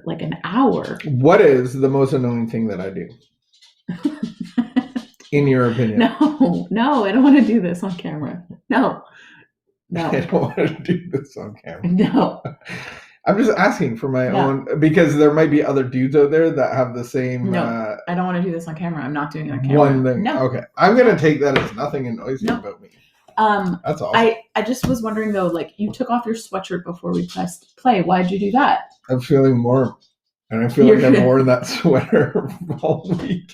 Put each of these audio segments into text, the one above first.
like an hour. What is the most annoying thing that I do? In your opinion? No, I don't want to do this on camera. No. I don't want to do this on camera. No. I'm just asking for my own, because there might be other dudes out there that have the same. No, I don't want to do this on camera. I'm not doing it on camera. One thing. No. Okay. I'm going to take that as nothing noisy about me. That's awesome. I just was wondering though, like you took off your sweatshirt before we pressed play. Why'd you do that? I'm feeling warm. And I feel like I've worn that sweater all week.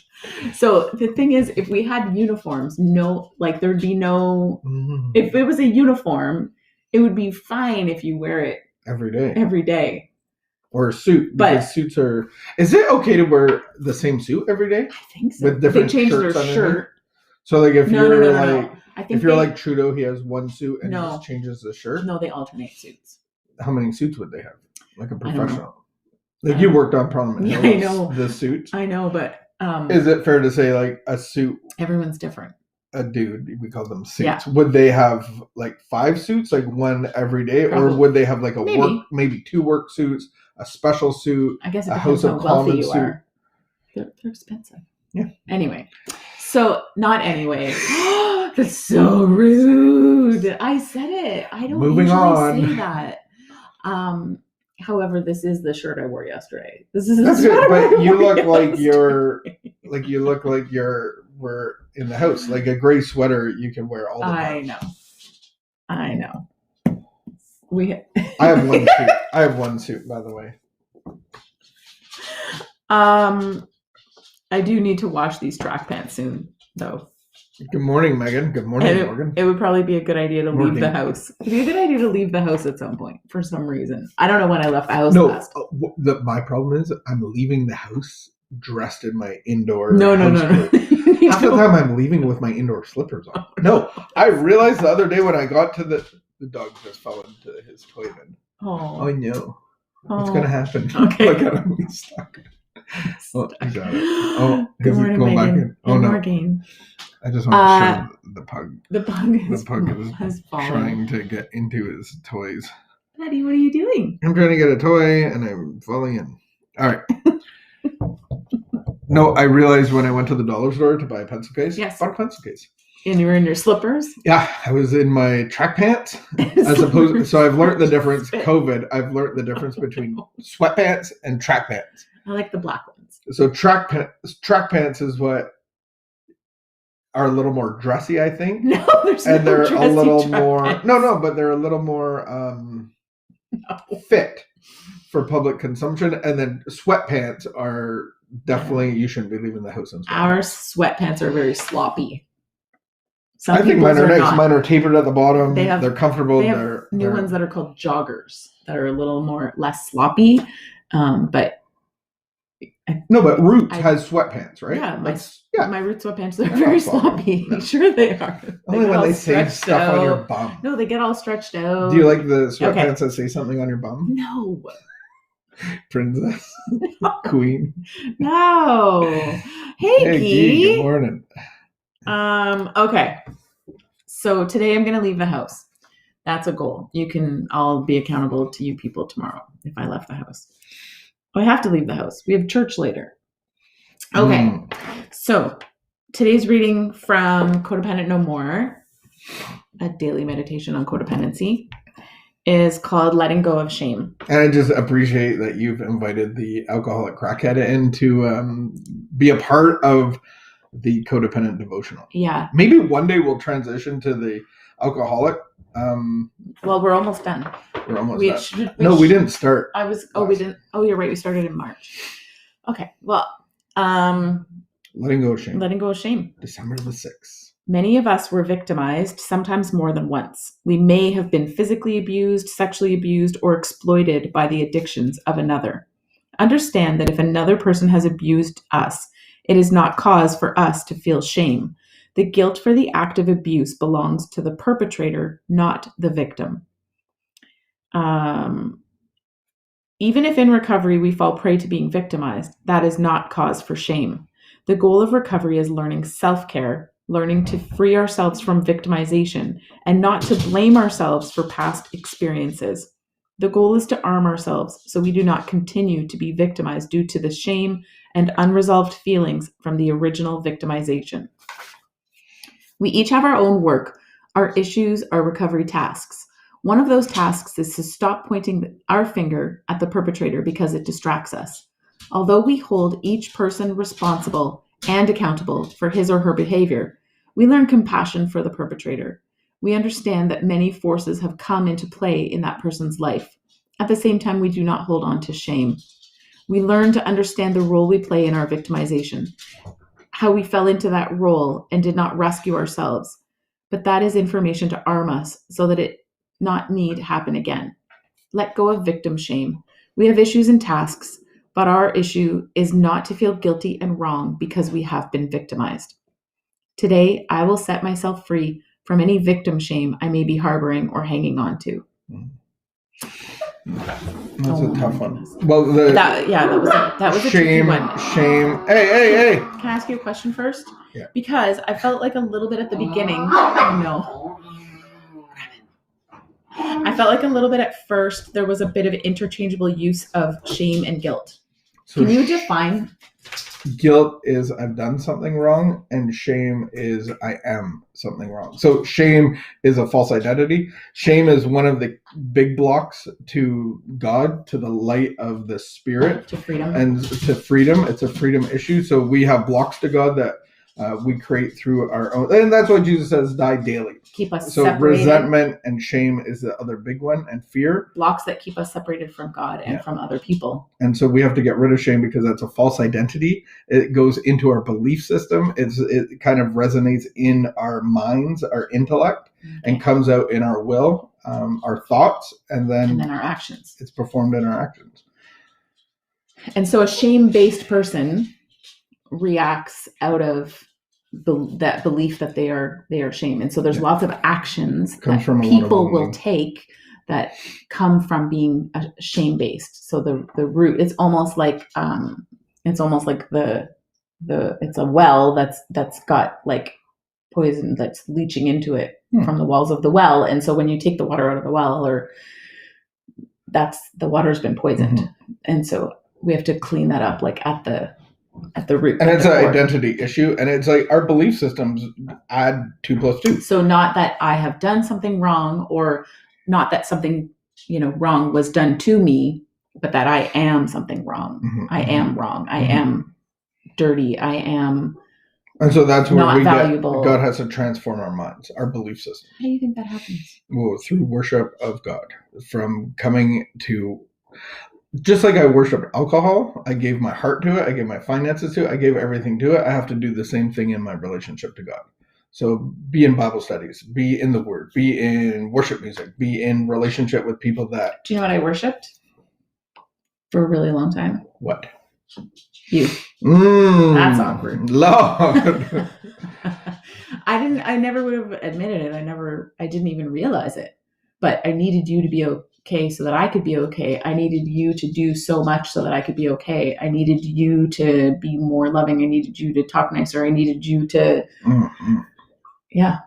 So the thing is, if we had uniforms, there'd be no, if it was a uniform, it would be fine if you wear it every day. Or a suit, because suits are, is it okay to wear the same suit every day? I think so. With different they change shirts their shirt. So like if you're like, I think if you're like Trudeau, he has one suit and No. just changes the shirt. No, they alternate suits. How many suits would they have? Like a professional? Like you worked on Parliament Hill. I know. The suit. I know, but is it fair to say like a suit? Everyone's different. A dude, we call them suits. Yeah. Would they have like 5 suits, like one every day? Probably. Or would they have like maybe 2 work suits, a special suit, I guess it a depends House of how wealthy Commons you suit? are. They're expensive. Yeah. Anyway. So, not anyway. That's so rude. I said it. I don't usually say that. However, this is the shirt I wore yesterday. This is That's good, but you look like we're in the house. Like a gray sweater you can wear all the time. I know. I have one suit. I have one suit, by the way. I do need to wash these track pants soon, though. Good morning, Megan. Good morning, Morgan. It would probably be a good idea to leave the house. It'd be a good idea to leave the house at some point for some reason. I don't know when I left the house last. My problem is I'm leaving the house dressed in my indoor. No. Half the time I'm leaving with my indoor slippers on. No, I realized the other day when I got to the dog just fell into his toy bin. Oh, I know. What's gonna happen? Okay. Look at him. He's stuck. Oh, he got it. Oh, good morning, going Megan. back in. Oh, no. Morgan. I just want to show the pug. The pug is trying to get into his toys. Daddy, what are you doing? I'm trying to get a toy and I'm falling in. All right. No, I realized when I went to the dollar store to buy a pencil case. Yes. Bought a pencil case. And you were in your slippers? Yeah, I was in my track pants. So I've learned the difference. COVID, I've learned the difference between sweatpants and track pants. I like the black ones. So track pants is what are a little more dressy, I think. No, and they're a little more pants. But they're a little more fit for public consumption. And then sweatpants are definitely you shouldn't be leaving the house in sweatpants. Our sweatpants are very sloppy. I think mine are nice. Mine are tapered at the bottom. They're comfortable. They have new ones that are called joggers that are a little less sloppy. But Roots has sweatpants, right? Yeah, my Roots sweatpants are very sloppy. No. Sure they are. Only when they say stuff on your bum. No, they get all stretched out. Do you like the sweatpants that say something on your bum? No. Princess? No. Queen? No. Hey, Gee. Good morning. Okay. So today I'm going to leave the house. That's a goal. I'll be accountable to you people tomorrow if I left the house. I have to leave the house. We have church later. Okay. So today's reading from Codependent No More, a daily meditation on codependency, is called Letting Go of Shame. And I just appreciate that you've invited the alcoholic crackhead in to be a part of the codependent devotional. Yeah. Maybe one day we'll transition to the alcoholic. Well, we're almost done. We're almost done. We didn't start. We didn't. Oh, you're right. We started in March. Okay. Well, Letting Go of Shame. Letting Go of Shame. December the 6th. Many of us were victimized, sometimes more than once. We may have been physically abused, sexually abused, or exploited by the addictions of another. Understand that if another person has abused us, it is not cause for us to feel shame. The guilt for the act of abuse belongs to the perpetrator, not the victim. Even if in recovery we fall prey to being victimized, that is not cause for shame. The goal of recovery is learning self-care, learning to free ourselves from victimization, and not to blame ourselves for past experiences. The goal is to arm ourselves so we do not continue to be victimized due to the shame and unresolved feelings from the original victimization. We each have our own work, our issues, our recovery tasks. One of those tasks is to stop pointing our finger at the perpetrator because it distracts us. Although we hold each person responsible and accountable for his or her behavior, we learn compassion for the perpetrator. We understand that many forces have come into play in that person's life. At the same time, we do not hold on to shame. We learn to understand the role we play in our victimization, how we fell into that role and did not rescue ourselves. But that is information to arm us so that it not need happen again. Let go of victim shame. We have issues and tasks, but our issue is not to feel guilty and wrong because we have been victimized. Today, I will set myself free from any victim shame I may be harboring or hanging on to. That's a tough one. Well, that was a tricky one. Shame. Hey. Can I ask you a question first? Yeah. Because I felt like a little bit at the beginning. No. I felt like a little bit at first there was a bit of interchangeable use of shame and guilt. So can you define? Guilt is I've done something wrong, and shame is I am something wrong. So shame is a false identity. Shame is one of the big blocks to God, to the light of the Spirit, to freedom. And to freedom. It's a freedom issue. So we have blocks to God that we create through our own, and that's why Jesus says, "Die daily." Keep us so separated. Resentment and shame is the other big one, and fear. Blocks that keep us separated from God and from other people. And so we have to get rid of shame because that's a false identity. It goes into our belief system. It kind of resonates in our minds, our intellect, and comes out in our will, our thoughts, and then our actions. It's performed in our actions. And so a shame-based person reacts out of that belief that they are shame, and so there's lots of actions that people will take that come from being shame-based. So the root, it's almost like it's a well that's got like poison that's leaching into it from the walls of the well, and so when you take the water out of the well, or the water's been poisoned, and so we have to clean that up, like at the root. And it's an identity issue, and it's like our belief systems add 2 + 2. So not that I have done something wrong, or not that something wrong was done to me, but that I am something wrong. I am wrong. I am dirty. I am. And so that's where not valuable. God has to transform our minds, our belief system. How do you think that happens? Well, through worship of God, from coming to. Just like I worship alcohol, I gave my heart to it, I gave my finances to it, I gave everything to it. I have to do the same thing in my relationship to God. So be in Bible studies, be in the Word, be in worship music, be in relationship with people that... Do you know what I worshipped for a really long time? What? You. That's awkward. Lord. I never would have admitted it. I didn't even realize it. But I needed you to be okay so that I could be okay. I needed you to do so much so that I could be okay. I needed you to be more loving. I needed you to talk nicer. I needed you to... Yeah.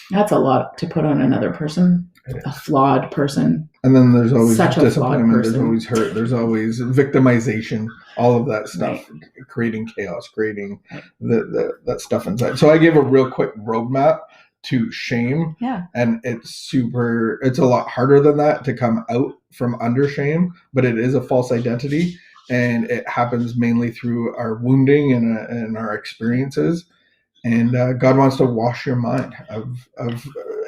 That's a lot to put on another person. A flawed person. And then there's always such disappointment. There's always hurt. There's always victimization. All of that stuff. Right. Creating chaos. Creating that stuff inside. So I gave a real quick roadmap to shame. Yeah. And it's a lot harder than that to come out from under shame, but it is a false identity, and it happens mainly through our wounding and our experiences. And God wants to wash your mind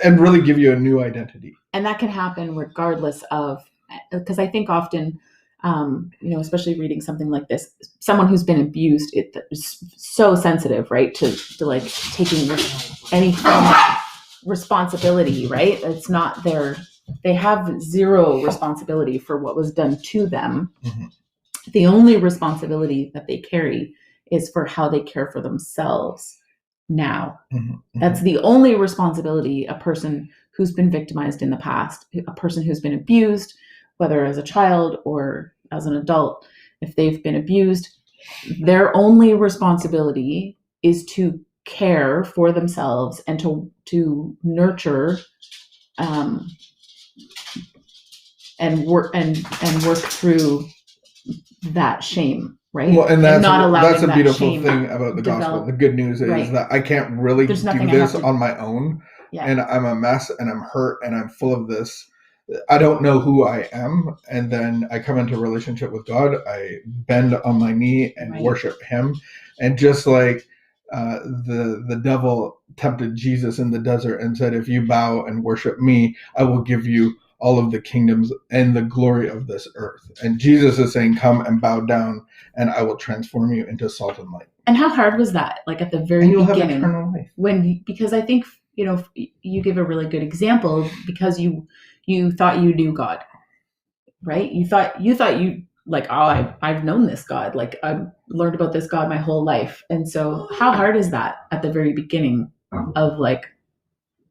and really give you a new identity. And that can happen regardless of, because I think often, especially reading something like this, someone who's been abused, it's so sensitive, right? To like taking any kind of responsibility, right? It's not they have zero responsibility for what was done to them. The only responsibility that they carry is for how they care for themselves now. That's the only responsibility a person who's been victimized in the past, a person who's been abused, whether as a child or as an adult, if they've been abused, their only responsibility is to care for themselves and to nurture work through that shame, right? Well, and that's not allowing that's a that beautiful shame thing about the gospel. develop. The good news is Right. that I can't really There's do nothing I this have to- on my own, Yeah. and I'm a mess, and I'm hurt, and I'm full of this. I don't know who I am, and then I come into a relationship with God. I bend on my knee and Right. worship Him, and just like the devil tempted Jesus in the desert and said, "If you bow and worship me, I will give you all of the kingdoms and the glory of this earth." And Jesus is saying, "Come and bow down, and I will transform you into salt and light." And how hard was that? Like at the very And you'll have beginning, eternal life. because I think, you give a really good example because you thought you knew God, right? You thought you like, oh, I've known this God. Like I've learned about this God my whole life. And so how hard is that at the very beginning of like,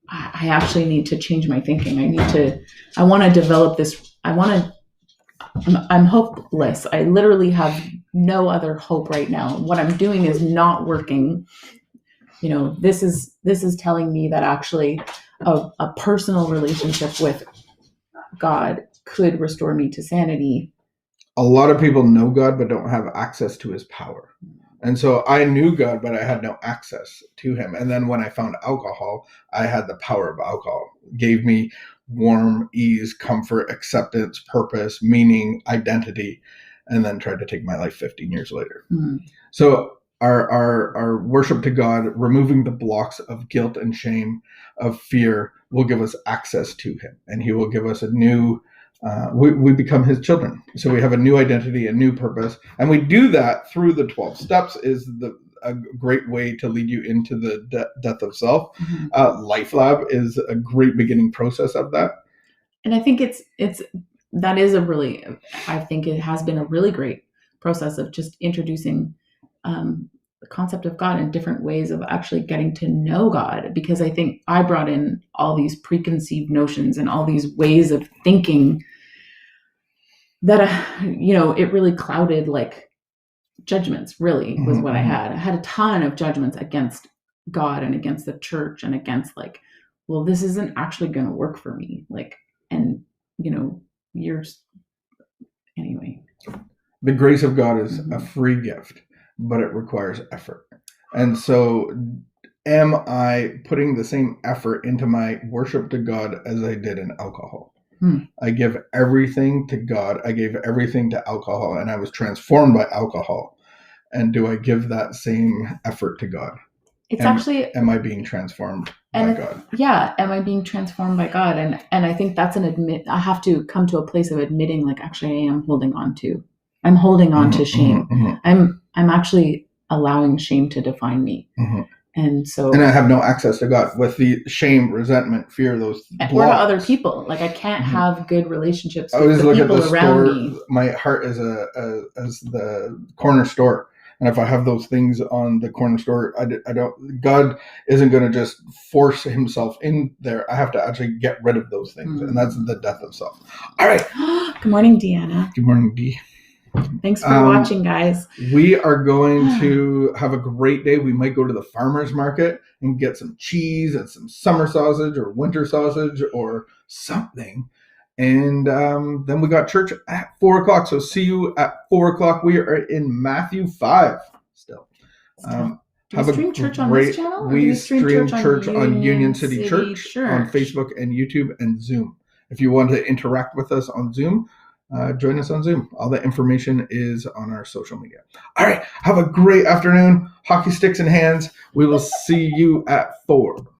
I actually need to change my thinking. I want to develop this. I'm hopeless. I literally have no other hope right now. What I'm doing is not working. This is telling me that actually a personal relationship with God could restore me to sanity. A lot of people know God but don't have access to His power. And so I knew God, but I had no access to Him. And then when I found alcohol, I had the power of alcohol. It gave me warmth, ease, comfort, acceptance, purpose, meaning, identity, and then tried to take my life 15 years later. Mm. So our worship to God, removing the blocks of guilt and shame, of fear, will give us access to Him. And He will give us a new we become His children. So we have a new identity, a new purpose. And we do that through the 12 steps is a great way to lead you into the death of self. Mm-hmm. LifeLab is a great beginning process of that. And I think I think it has been a really great process of just introducing the concept of God and different ways of actually getting to know God, because I think I brought in all these preconceived notions and all these ways of thinking that, it really clouded like judgments really was what I had. I had a ton of judgments against God and against the church and against like, well, this isn't actually going to work for me. Like, and anyway. The grace of God is a free gift, but it requires effort. And so am I putting the same effort into my worship to God as I did in alcohol? I give everything to God. I gave everything to alcohol, and I was transformed by alcohol. And do I give that same effort to God? Am I being transformed by God? Yeah. Am I being transformed by God? And I think that's I have to come to a place of admitting, like, actually, I'm holding on to shame. I'm actually allowing shame to define me. And I have no access to God with the shame, resentment, fear, those blocks. Or to other people. Like I can't have good relationships with the people around me. My heart is as the corner store. And if I have those things on the corner store, I don't. God isn't going to just force Himself in there. I have to actually get rid of those things, and that's the death of self. All right. Good morning, Deanna. Good morning, Dee. Thanks for watching, guys. We are going to have a great day. We might go to the farmer's market and get some cheese and some summer sausage or winter sausage or something. And then we got church at 4:00. So see you at 4:00. We are in Matthew 5 still. Do we stream church on this channel? We stream church on Union City Church on Facebook and YouTube and Zoom. If you want to interact with us on Zoom, join us on Zoom. All the information is on our social media. All right. Have a great afternoon. Hockey sticks in hands. We will see you at 4.